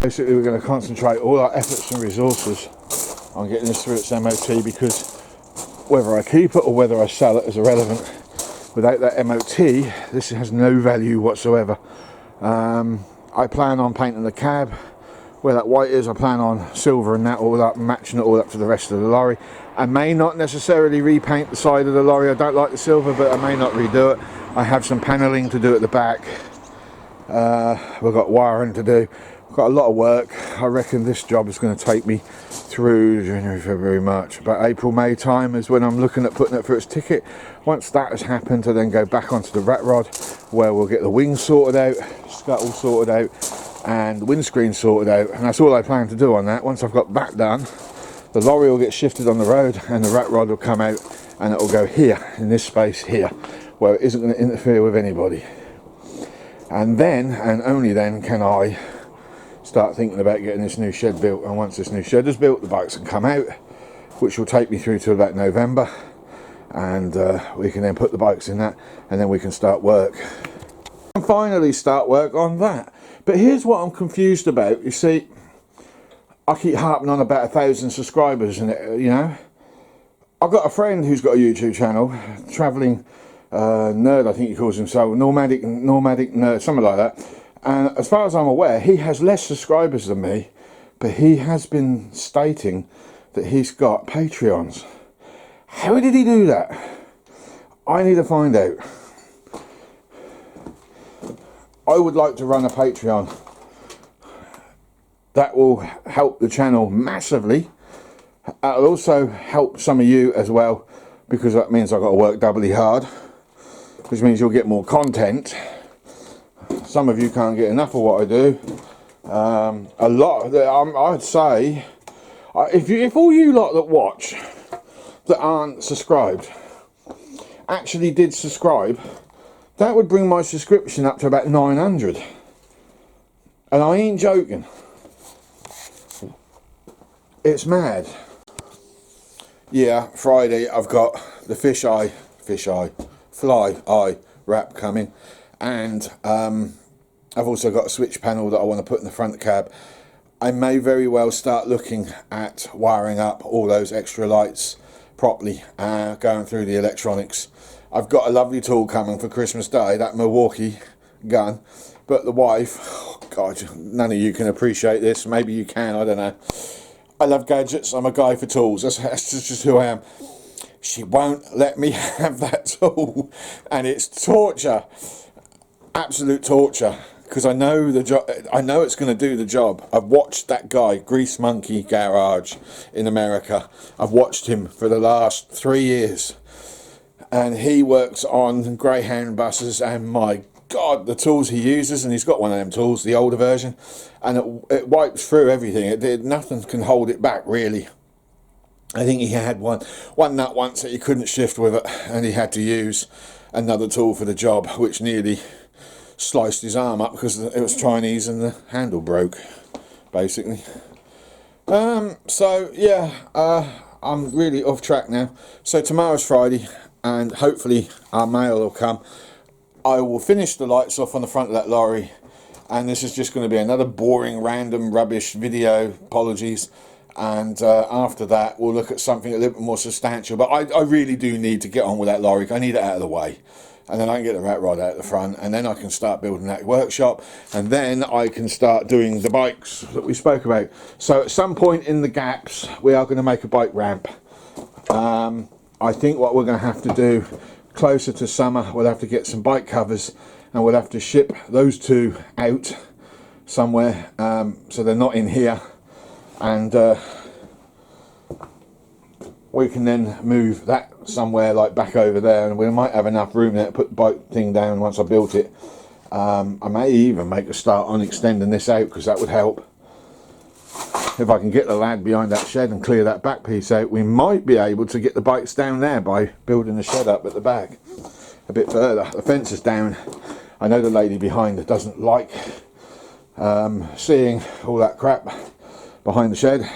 Basically, we're going to concentrate all our efforts and resources on getting this through its MOT, because whether I keep it or whether I sell it is irrelevant. Without that MOT, this has no value whatsoever. I plan on painting the cab. Where that white is, I plan on silvering that all up, matching it all up to the rest of the lorry. I may not necessarily repaint the side of the lorry. I don't like the silver, but I may not redo it. I have some paneling to do at the back. We've got wiring to do. We've got a lot of work. I reckon this job is going to take me through January, February, March. About April, May time is when I'm looking at putting it for its ticket. Once that has happened, I then go back onto the rat rod, where we'll get the wings sorted out, scuttle sorted out, and the windscreen sorted out, and that's all I plan to do on that. Once I've got that done, the lorry will get shifted on the road and the rat rod will come out, and it will go here, in this space here, where it isn't going to interfere with anybody. And then, and only then, can I start thinking about getting this new shed built. And once this new shed is built, the bikes can come out, which will take me through to about November, and we can then put the bikes in that, and then we can start work. And finally start work on that. But here's what I'm confused about. You see, I keep harping on about 1,000 subscribers, and you know, I've got a friend who's got a YouTube channel, travelling nerd, I think he calls himself, nomadic nerd, something like that. And as far as I'm aware, he has less subscribers than me, but he has been stating that he's got Patreons. How did he do that? I need to find out. I would like to run a Patreon. That will help the channel massively. It'll also help some of you as well, because that means I've got to work doubly hard, which means you'll get more content. Some of you can't get enough of what I do. A lot, I'd say, if all you lot that watch that aren't subscribed actually did subscribe, that would bring my subscription up to about 900. And I ain't joking. It's mad. Yeah, Friday I've got the fly eye wrap coming. And I've also got a switch panel that I want to put in the front cab. I may very well start looking at wiring up all those extra lights properly, going through the electronics. I've got a lovely tool coming for Christmas Day, that Milwaukee gun, but the wife, oh God, none of you can appreciate this, maybe you can, I don't know. I love gadgets, I'm a guy for tools, that's just who I am. She won't let me have that tool, and it's torture, absolute torture, because I know the job. I know it's going to do the job. I've watched that guy, Grease Monkey Garage in America. I've watched him for the last 3 years, and he works on Greyhound buses, and my God, the tools he uses, and he's got one of them tools, the older version, and it wipes through everything. Nothing can hold it back, really. I think he had one nut once that he couldn't shift with it, and he had to use another tool for the job, which nearly sliced his arm up because it was Chinese and the handle broke, basically. So yeah, I'm really off track now. So tomorrow's Friday, and hopefully our mail will come. I will finish the lights off on the front of that lorry, and this is just going to be another boring, random, rubbish video. Apologies. And after that, we'll look at something a little bit more substantial. But I really do need to get on with that lorry. I need it out of the way. And then I can get the rat rod out the front, and then I can start building that workshop, and then I can start doing the bikes that we spoke about. So at some point in the gaps, we are going to make a bike ramp. I think what we're going to have to do closer to summer, we'll have to get some bike covers, and we'll have to ship those two out somewhere, so they're not in here, and we can then move that somewhere like back over there, and we might have enough room there to put the bike thing down once I built it. I may even make a start on extending this out, because that would help. If I can get the lad behind that shed and clear that back piece out, we might be able to get the bikes down there by building the shed up at the back a bit further. The fence is down. I know the lady behind doesn't like seeing all that crap behind the shed.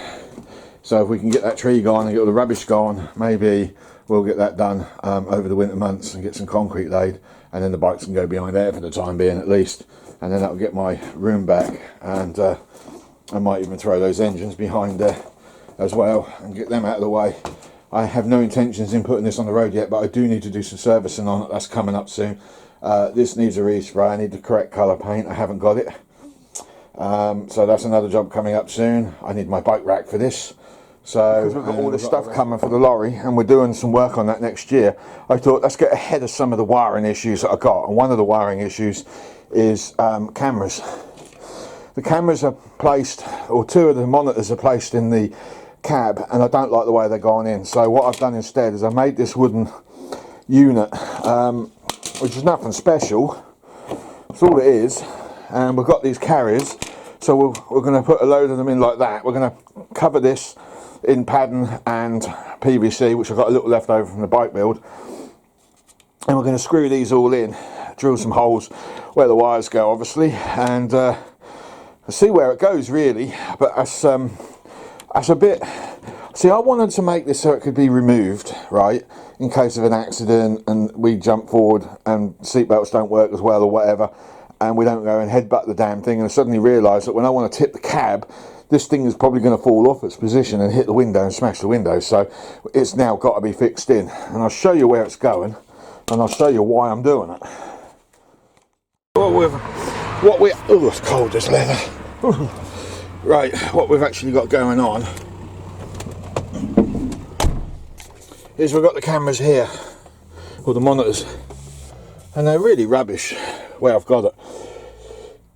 So if we can get that tree gone and get all the rubbish gone, maybe we'll get that done over the winter months and get some concrete laid, and then the bikes can go behind there for the time being at least, and then that'll get my room back, and I might even throw those engines behind there as well and get them out of the way. I have no intentions in putting this on the road yet, but I do need to do some servicing on it. That's coming up soon. This needs a respray. I need the correct colour paint. I haven't got it. So that's another job coming up soon. I need my bike rack for this. So we've got all this stuff coming for the lorry, and we're doing some work on that next year. I thought, let's get ahead of some of the wiring issues that I got. And one of the wiring issues is cameras. The cameras are placed, or two of the monitors are placed in the cab, and I don't like the way they're going in. So what I've done instead is I made this wooden unit, which is nothing special. That's all it is. And we've got these carriers, so we're going to put a load of them in like that. We're going to cover this in padding and PVC, which I've got a little left over from the bike build, and we're going to screw these all in, drill some holes where the wires go, obviously, and see where it goes, really. But that's a bit. See, I wanted to make this so it could be removed, right, in case of an accident and we jump forward and seatbelts don't work as well or whatever, and we don't go and headbutt the damn thing. And I suddenly realised that when I want to tip the cab, this thing is probably going to fall off its position and hit the window and smash the window. So it's now got to be fixed in, and I'll show you where it's going, and I'll show you why I'm doing it. Oh, it's cold, this leather. Right, what we've actually got going on is we've got the cameras here, or the monitors, and they're really rubbish where I've got it,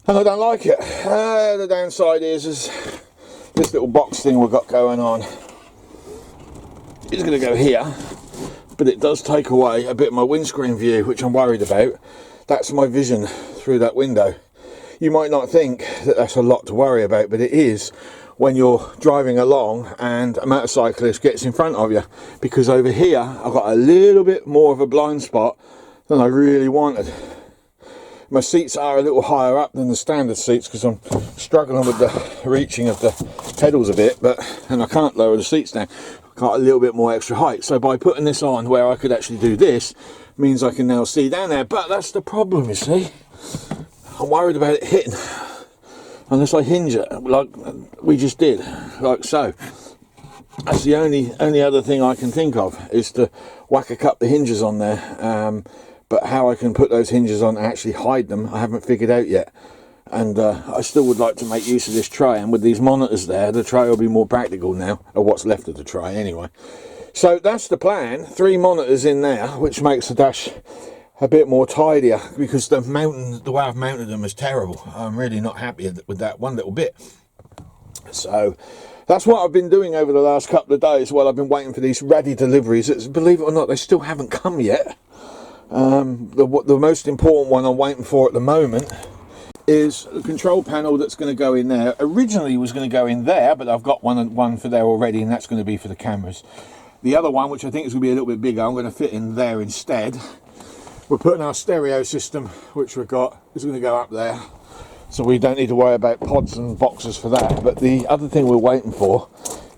and I don't like it. The downside is this little box thing we've got going on is going to go here, but it does take away a bit of my windscreen view, which I'm worried about. That's my vision through that window. You might not think that that's a lot to worry about, but it is when you're driving along and a motorcyclist gets in front of you, because over here I've got a little bit more of a blind spot than I really wanted. My seats are a little higher up than the standard seats because I'm struggling with the reaching of the pedals a bit, and I can't lower the seats down. I've got a little bit more extra height, so by putting this on where I could actually do this means I can now see down there. But that's the problem, you see. I'm worried about it hitting unless I hinge it like we just did, like so. That's the only other thing I can think of, is to whack a couple of hinges on there. But how I can put those hinges on and actually hide them, I haven't figured out yet. And I still would like to make use of this tray, and with these monitors there, the tray will be more practical now, or what's left of the tray anyway. So that's the plan. 3 monitors in there, which makes the dash a bit more tidier, because the way I've mounted them is terrible. I'm really not happy with that one little bit. So that's what I've been doing over the last couple of days while I've been waiting for these ready deliveries. Believe it or not, they still haven't come yet. The most important one I'm waiting for at the moment is the control panel that's going to go in there. Originally was going to go in there, but I've got one for there already, and that's going to be for the cameras. The other one, which I think is going to be a little bit bigger, I'm going to fit in there instead. We're putting our stereo system, which we've got, is going to go up there, so we don't need to worry about pods and boxes for that. But the other thing we're waiting for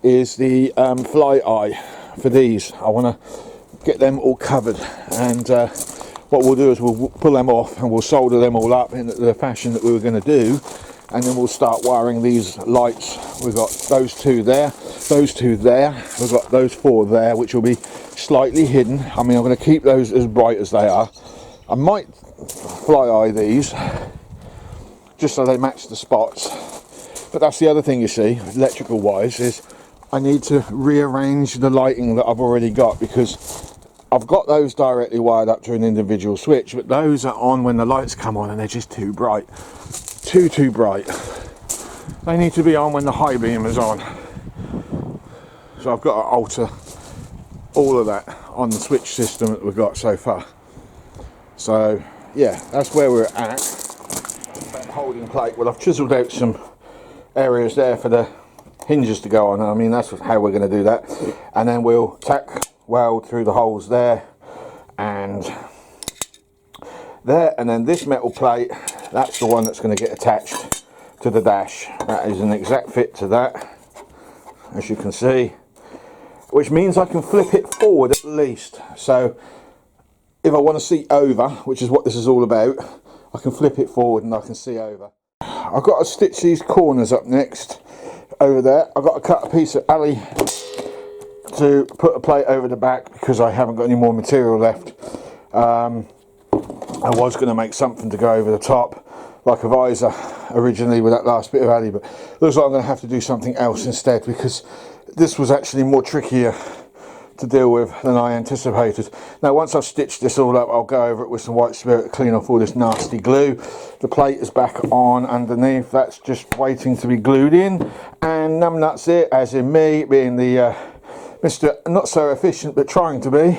is the fly eye for these. I want to get them all covered, and what we'll do is we'll pull them off and we'll solder them all up in the fashion that we were going to do, and then we'll start wiring these lights. We've got those 2 there, those 2 there, we've got those 4 there, which will be slightly hidden. I mean, I'm going to keep those as bright as they are. I might fly eye these just so they match the spots. But that's the other thing, you see, electrical wise, is I need to rearrange the lighting that I've already got, because I've got those directly wired up to an individual switch, but those are on when the lights come on and they're just too bright. Too bright. They need to be on when the high beam is on. So I've got to alter all of that on the switch system that we've got so far. So yeah, that's where we're at. Holding plate, well, I've chiseled out some areas there for the hinges to go on. I mean, that's how we're going to do that, and then we'll tack weld through the holes there and there, and then this metal plate, that's the one that's going to get attached to the dash. That is an exact fit to that, as you can see, which means I can flip it forward at least. So if I want to see over, which is what this is all about, I can flip it forward and I can see over. I've got to stitch these corners up next, over there. I've got to cut a piece of alley to put a plate over the back because I haven't got any more material left. I was going to make something to go over the top, like a visor originally with that last bit of alley, but looks like I'm going to have to do something else instead, because this was actually more trickier to deal with than I anticipated. Now once I've stitched this all up, I'll go over it with some white spirit to clean off all this nasty glue. The plate is back on underneath, that's just waiting to be glued in, and numbnuts here, as in me being the Mr. not so efficient but trying to be,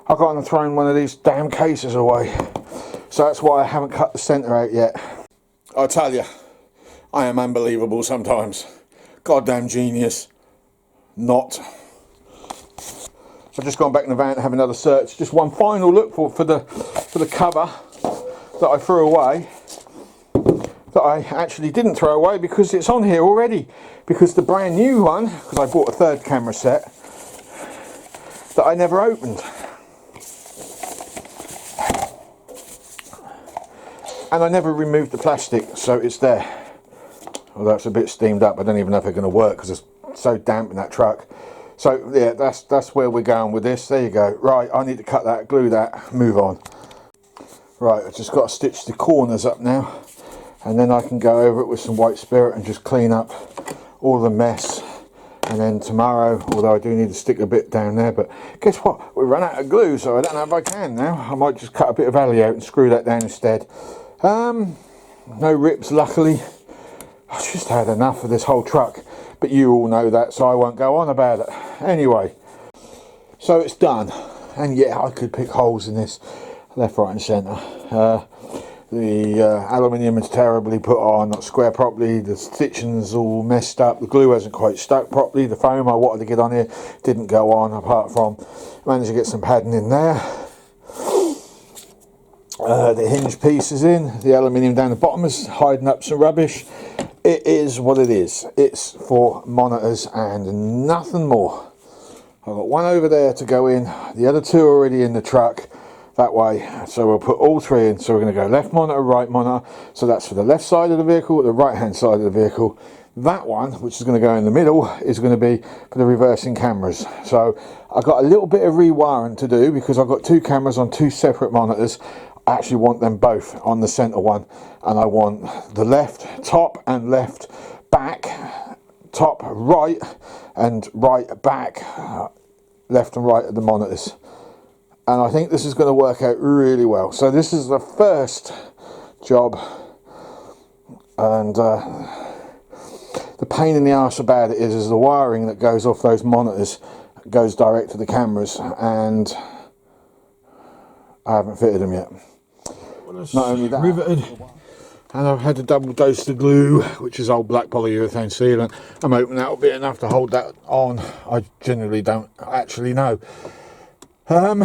I've gone and thrown one of these damn cases away. So that's why I haven't cut the centre out yet. I'll tell you, I am unbelievable sometimes. Goddamn genius. Not. I've just gone back in the van to have another search. Just one final look for the cover that I threw away. That I actually didn't throw away because it's on here already. Because the brand new one, because I bought a third camera set, that I never opened. And I never removed the plastic, so it's there. Although it's a bit steamed up, I don't even know if it's going to work because it's so damp in that truck. So yeah, that's where we're going with this. There you go. Right, I need to cut that, glue that, move on. Right, I've just got to stitch the corners up now, and then I can go over it with some white spirit and just clean up all the mess. And then tomorrow, although I do need to stick a bit down there, but guess what? We run out of glue, so I don't know if I can now. I might just cut a bit of alley out and screw that down instead. No rips, luckily. I've just had enough of this whole truck, but you all know that, so I won't go on about it. Anyway, so it's done, and yeah, I could pick holes in this left, right and centre. The aluminium is terribly put on, not square properly, the stitching's all messed up, the glue hasn't quite stuck properly, the foam I wanted to get on here didn't go on, apart from managed to get some padding in there. The hinge piece is in, the aluminium down the bottom is hiding up some rubbish. It is what it is. It's for monitors and nothing more. I've got one over there to go in, the other two are already in the truck that way, so we'll put all three in. So we're going to go left monitor, right monitor, so that's for the left side of the vehicle, the right hand side of the vehicle. That one, which is going to go in the middle, is going to be for the reversing cameras. So I've got a little bit of rewiring to do because I've got two cameras on two separate monitors. I actually want them both on the center one, and I want the left top and left back, top right and right back, left and right of the monitors. And I think this is going to work out really well. So this is the first job, and the pain in the arse about it is the wiring that goes off those monitors goes direct to the cameras, and I haven't fitted them yet. Not only that, riveted, and I've had a double dose of glue, which is old black polyurethane sealant. I'm hoping that'll be enough to hold that on. I generally don't actually know. I've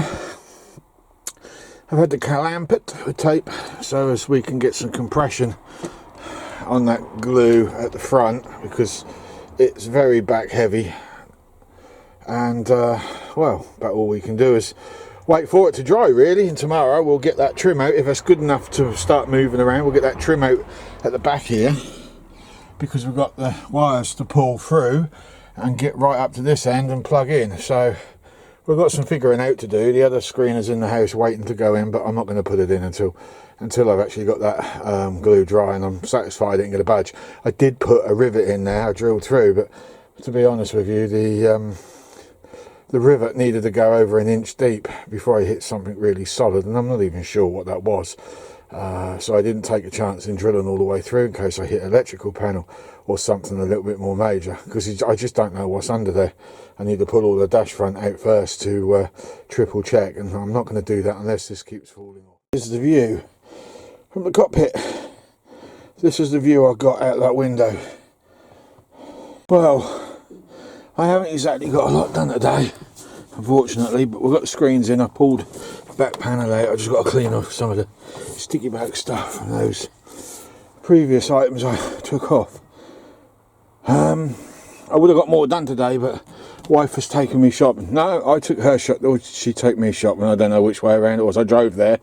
had to clamp it with tape so as we can get some compression on that glue at the front, because it's very back heavy, and well, about all we can do is wait for it to dry really, and tomorrow we'll get that trim out. If it's good enough to start moving around, we'll get that trim out at the back here, because we've got the wires to pull through and get right up to this end and plug in. So we've got some figuring out to do. The other screen is in the house waiting to go in, but I'm not going to put it in until I've actually got that glue dry and I'm satisfied it ain't going to budge. I did put a rivet in there, I drilled through, but to be honest with you, the rivet needed to go over an inch deep before I hit something really solid, and I'm not even sure what that was. So I didn't take a chance in drilling all the way through in case I hit an electrical panel or something a little bit more major, because I just don't know what's under there. I need to pull all the dash front out first to triple check, and I'm not going to do that unless this keeps falling off. This is the view from the cockpit. This is the view I got out that window. Well, I haven't exactly got a lot done today, unfortunately, but we've got the screens in. I pulled the back panel out. I just got to clean off some of the sticky back stuff from those previous items I took off. I would have got more done today, but wife has taken me shopping. No, I took her shopping, or she took me shopping. I don't know which way around it was. I drove there.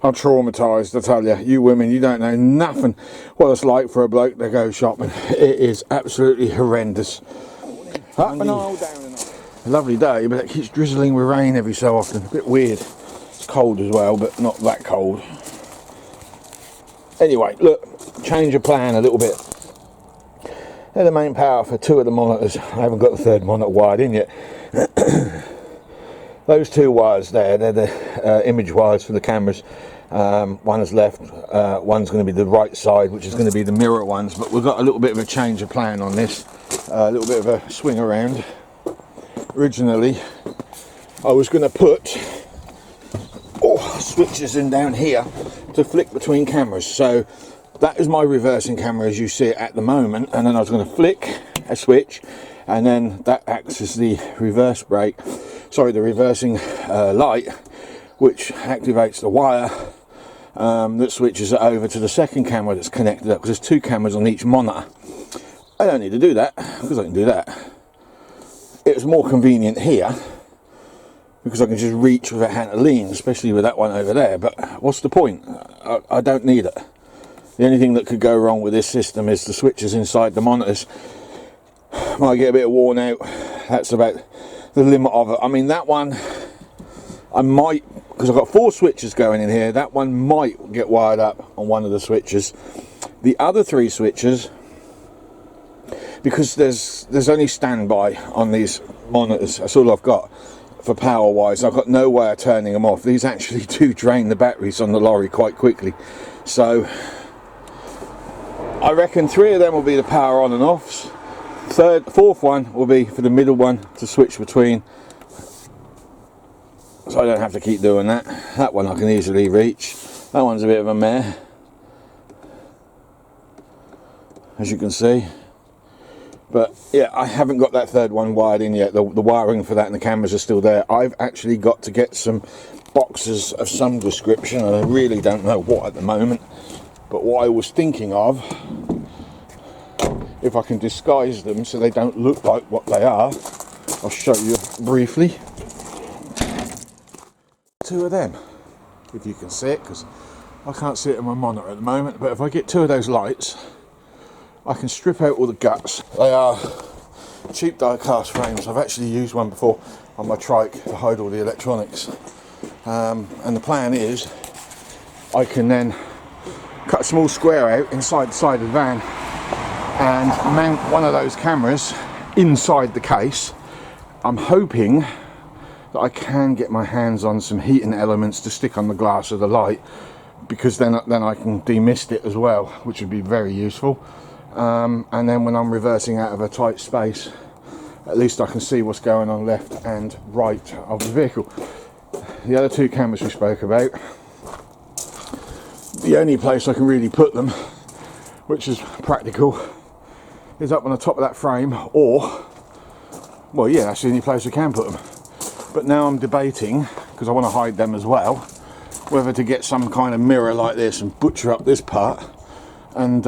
I'm traumatised, I tell you. You women, you don't know nothing what it's like for a bloke to go shopping. It is absolutely horrendous. Up and all, down and all. A lovely day, but it keeps drizzling with rain every so often. A bit weird. It's cold as well, but not that cold. Anyway, look, change of plan a little bit. They're the main power for 2 of the monitors. I haven't got the 3rd monitor wired in yet. Those 2 wires there, they're the image wires for the cameras. One is left, one's going to be the right side, which is going to be the mirror ones. But we've got a little bit of a change of plan on this. A little bit of a swing around. Originally, I was going to put switches in down here to flick between cameras. So that is my reversing camera as you see it at the moment. And then I was going to flick a switch, and then that acts as the reverse brake. Sorry, the reversing light, which activates the wire that switches it over to the second camera that's connected up, because there's 2 cameras on each monitor. I don't need to do that because I can do that. It's more convenient here because I can just reach without having to lean, especially with that one over there. But what's the point? I don't need it. The only thing that could go wrong with this system is the switches inside the monitors might get a bit worn out. That's about the limit of it. I mean, that one I might, because I've got 4 switches going in here, that one might get wired up on one of the switches. The other 3 switches, because there's only standby on these monitors, that's all I've got for power wise. I've got no way of turning them off. These actually do drain the batteries on the lorry quite quickly, so I reckon 3 of them will be the power on and offs. 4th one will be for the middle one to switch between, so I don't have to keep doing that. That one I can easily reach. That one's a bit of a mare, as you can see. But yeah, I haven't got that 3rd one wired in yet. The wiring for that and the cameras are still there. I've actually got to get some boxes of some description, and I really don't know what at the moment. But what I was thinking of, if I can disguise them so they don't look like what they are, I'll show you briefly. 2 of them, if you can see it, because I can't see it on my monitor at the moment. But if I get 2 of those lights, I can strip out all the guts. They are cheap die cast frames. I've actually used one before on my trike to hide all the electronics. And the plan is I can then cut a small square out inside the side of the van and mount one of those cameras inside the case. I'm hoping that I can get my hands on some heating elements to stick on the glass of the light, because then I can demist it as well, which would be very useful. And then when I'm reversing out of a tight space, at least I can see what's going on left and right of the vehicle. The other 2 cameras we spoke about, the only place I can really put them, which is practical, is up on the top of that frame, or, well, yeah, that's the only place I can put them. But now I'm debating, because I want to hide them as well, whether to get some kind of mirror like this and butcher up this part and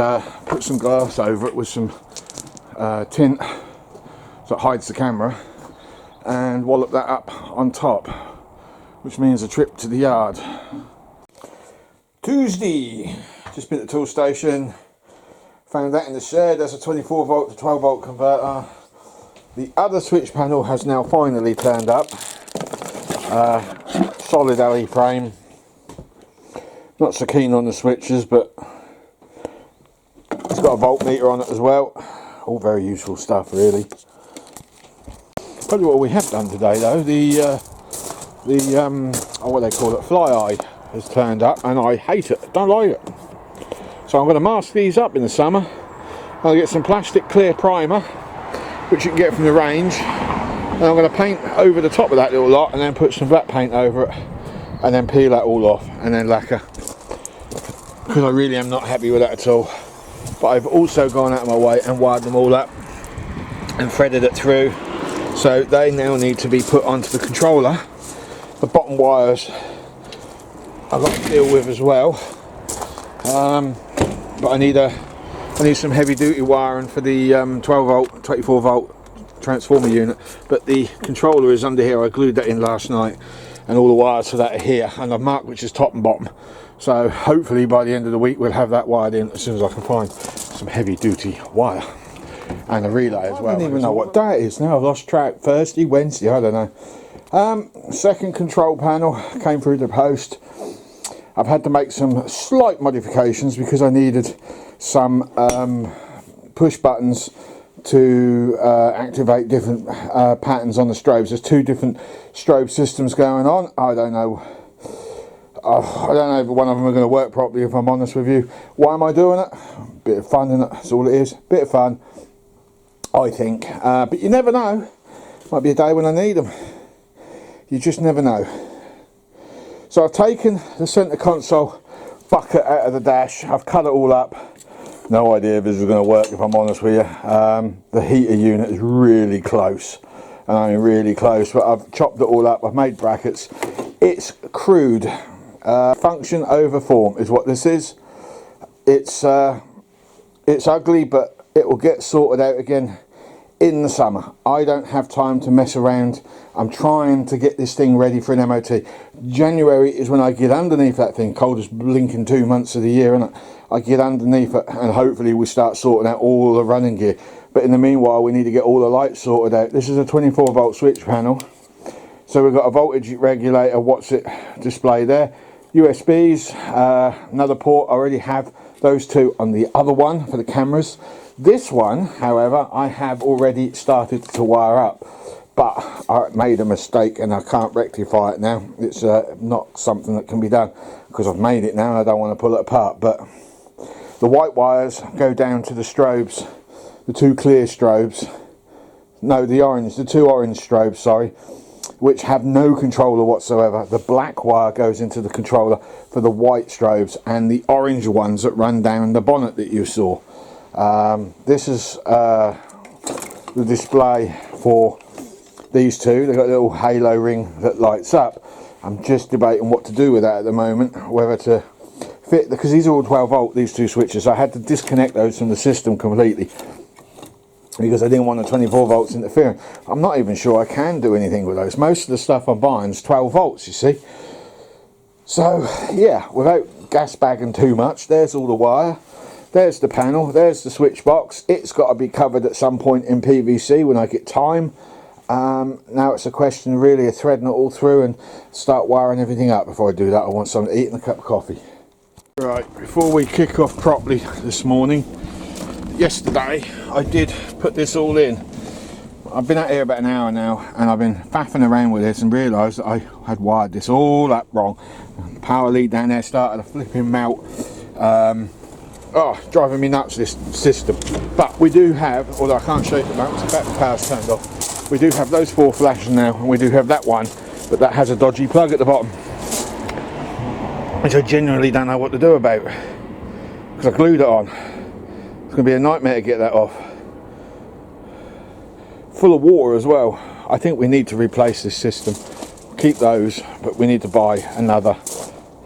put some glass over it with some tint so it hides the camera, and wallop that up on top, which means a trip to the yard. Tuesday, just been at the tool station, found that in the shed. There's a 24 volt to 12 volt converter. The other switch panel has now finally turned up. Solid LE frame. Not so keen on the switches, but it's got a voltmeter on it as well. All very useful stuff, really. Probably what we have done today, though, what they call it, fly eye, has turned up, and I hate it. Don't like it. So I'm going to mask these up in the summer. I'll get some plastic clear primer, which you can get from the range, and I'm going to paint over the top of that little lot, and then put some black paint over it, and then peel that all off, and then lacquer, because I really am not happy with that at all. But I've also gone out of my way and wired them all up and threaded it through, so they now need to be put onto the controller. The bottom wires I've got to deal with as well, but I need some heavy duty wiring for the 12 volt 24 volt transformer unit. But the controller is under here. I glued that in last night, and all the wires for that are here, and I've marked which is top and bottom, So hopefully by the end of the week we'll have that wired in as soon as I can find some heavy duty wire. And a relay as well. I don't even know what day it is now. I've lost track. Thursday, Wednesday, I don't know. Second control panel came through the post. I've had to make some slight modifications because I needed some push buttons to activate different patterns on the strobes. There's two different strobe systems going on. I don't know if one of them are going to work properly, if I'm honest with you. Why am I doing it? Bit of fun, innit? That's all it is. Bit of fun, I think. But you never know. Might be a day when I need them. You just never know. So I've taken the centre console bucket out of the dash. I've cut it all up. No idea if this is going to work, if I'm honest with you. The heater unit is really close. And I mean really close. But I've chopped it all up. I've made brackets. It's crude. Function over form is what this is. It's ugly, but it will get sorted out again in the summer. I don't have time to mess around. I'm trying to get this thing ready for an MOT. January is when I get underneath that thing. Coldest blinking 2 months of the year, and I get underneath it, and hopefully we start sorting out all the running gear. But in the meanwhile, we need to get all the lights sorted out. This is a 24 volt switch panel, so we've got a voltage regulator, what's it display there, USBs, another port. I already have those two on the other one for the cameras. This one, however, I have already started to wire up, but I made a mistake and I can't rectify it now. It's not something that can be done because I've made it now and I don't want to pull it apart. But the white wires go down to the strobes, the two clear strobes, no, the two orange strobes, sorry, which have no controller whatsoever. The black wire goes into the controller for the white strobes, and the orange ones that run down the bonnet that you saw. This is the display for these two. They've got a little halo ring that lights up. I'm just debating what to do with that at the moment, whether to fit, because these are all 12 volt, these two switches. So I had to disconnect those from the system completely because I didn't want the 24 volts interfering. I'm not even sure I can do anything with those. Most of the stuff I'm buying is 12 volts, you see. So yeah, without gas bagging too much, there's all the wire. There's the panel, there's the switch box. It's got to be covered at some point in PVC when I get time. Now it's a question really of threading it all through and start wiring everything up. Before I do that, I want something to eat and a cup of coffee. Right, before we kick off properly this morning, yesterday I did put this all in. I've been out here about an hour now and I've been faffing around with this and realised that I had wired this all up wrong. The power lead down there started to flipping melt. Driving me nuts, this system. But we do have, although I can't show you at the moment, it's about the power's turned off. We do have those four flashing now, and we do have that one, but that has a dodgy plug at the bottom, which I genuinely don't know what to do about, because I glued it on. It's going to be a nightmare to get that off. Full of water as well. I think we need to replace this system. Keep those, but we need to buy another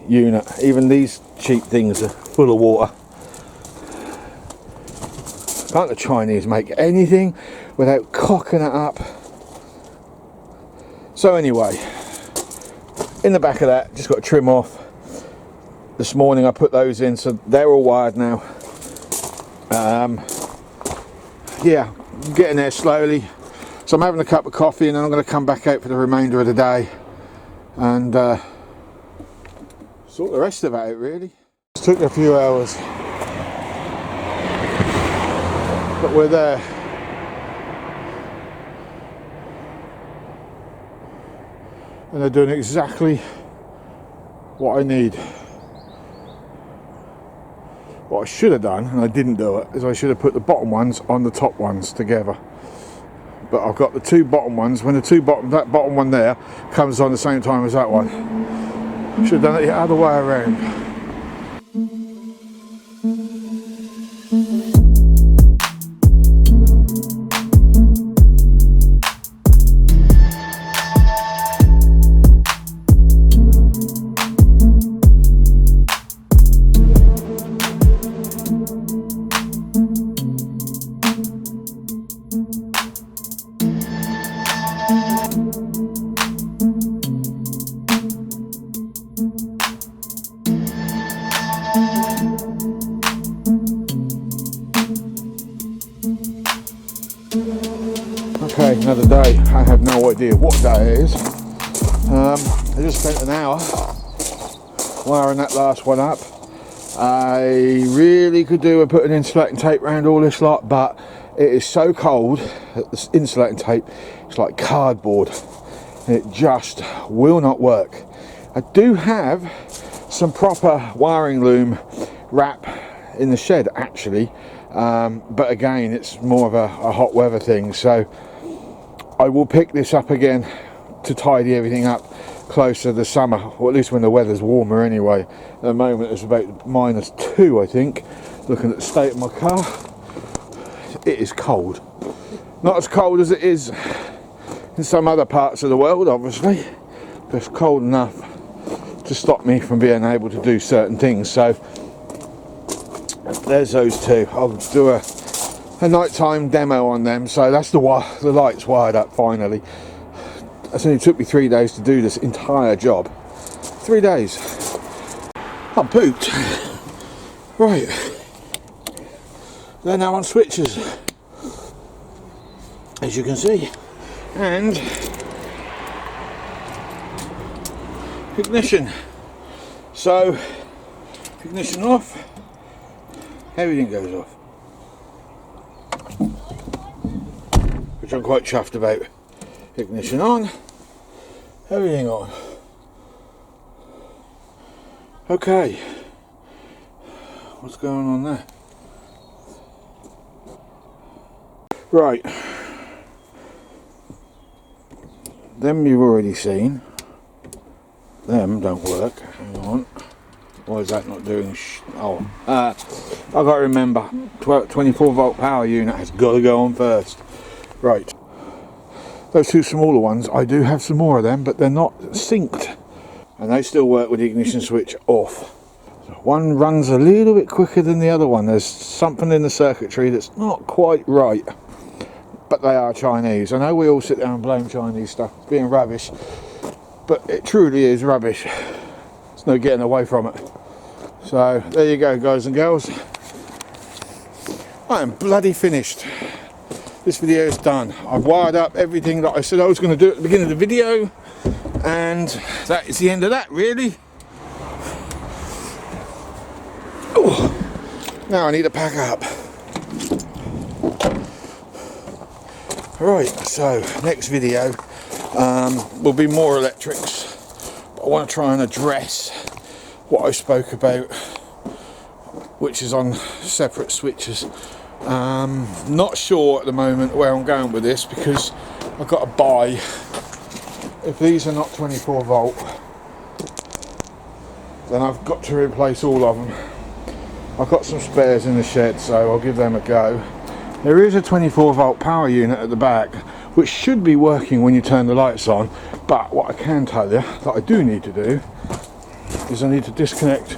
unit. Even these cheap things are full of water. Can't the Chinese make anything without cocking it up? So anyway, in the back of that, just got to trim off. This morning I put those in, so they're all wired now. Yeah, I'm getting there slowly. So I'm having a cup of coffee and then I'm going to come back out for the remainder of the day and sort the rest of it out really. It took a few hours, but we're there. And they're doing exactly what I need. What I should have done, and I didn't do it, is I should have put the bottom ones on the top ones together. But I've got the two bottom ones. When that bottom one there comes on the same time as that one, I should have done it the other way around. Okay, another day. I have no idea what day it is. I just spent an hour wiring that last one up. I really could do with putting insulating tape around all this lot, but it is so cold that this insulating tape is like cardboard and it just will not work. I do have some proper wiring loom wrap in the shed actually, but again it's more of a hot weather thing, so I will pick this up again to tidy everything up closer to the summer, or at least when the weather's warmer anyway. At the moment it's about -2 I think. Looking at the state of my car, it is cold. Not as cold as it is in some other parts of the world obviously, but it's cold enough to stop me from being able to do certain things. So there's those two. I'll do a nighttime demo on them. So that's the lights wired up finally. It only took me 3 days to do this entire job. 3 days. I'm pooped. Right. They're now on switches, as you can see. And ignition. So ignition off, everything goes off, which I'm quite chuffed about. Ignition on, everything on. Okay, what's going on there? Right, them you've already seen. Them don't work. Hang on. Why is that not doing I've got to remember 24 volt power unit has got to go on first. Right, those two smaller ones, I do have some more of them, but they're not synced and they still work with the ignition switch off. So one runs a little bit quicker than the other one. There's something in the circuitry that's not quite right, but they are Chinese. I know we all sit there and blame Chinese stuff as being rubbish, but it truly is rubbish. There's no getting away from it. So there you go, guys and girls. I am bloody finished. This video is done. I've wired up everything that I said I was going to do at the beginning of the video, and that is the end of that really. Ooh. Now I need to pack up. Right, so next video will be more electrics. I want to try and address what I spoke about, which is on separate switches. Not sure at the moment where I'm going with this, because I've got to buy, if these are not 24 volt, then I've got to replace all of them. I've got some spares in the shed, so I'll give them a go. There is a 24 volt power unit at the back which should be working when you turn the lights on, but what I can tell you that I do need to do is I need to disconnect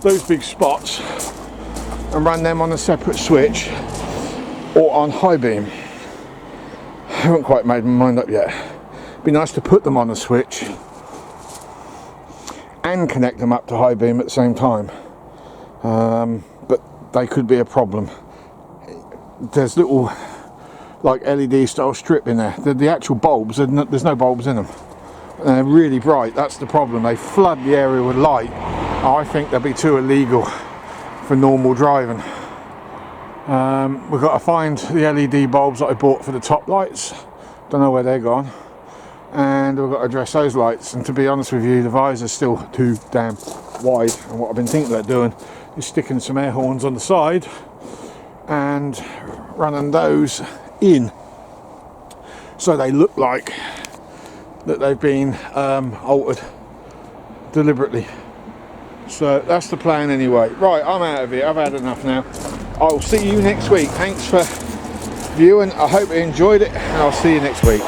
those big spots and run them on a separate switch or on high beam. I haven't quite made my mind up yet. It'd be nice to put them on a switch and connect them up to high beam at the same time, but they could be a problem. There's little like LED style strip in there. The actual bulbs, there's no bulbs in them. And they're really bright. That's the problem. They flood the area with light. I think they'll be too illegal for normal driving. We've got to find the LED bulbs that I bought for the top lights. Don't know where they're gone. And we've got to address those lights. And to be honest with you, the visor's still too damn wide. And what I've been thinking about doing is sticking some air horns on the side and running those in so they look like that they've been altered deliberately. So that's the plan anyway. Right, I'm out of here. I've had enough now. I'll see you next week. Thanks for viewing. I hope you enjoyed it, and I'll see you next week.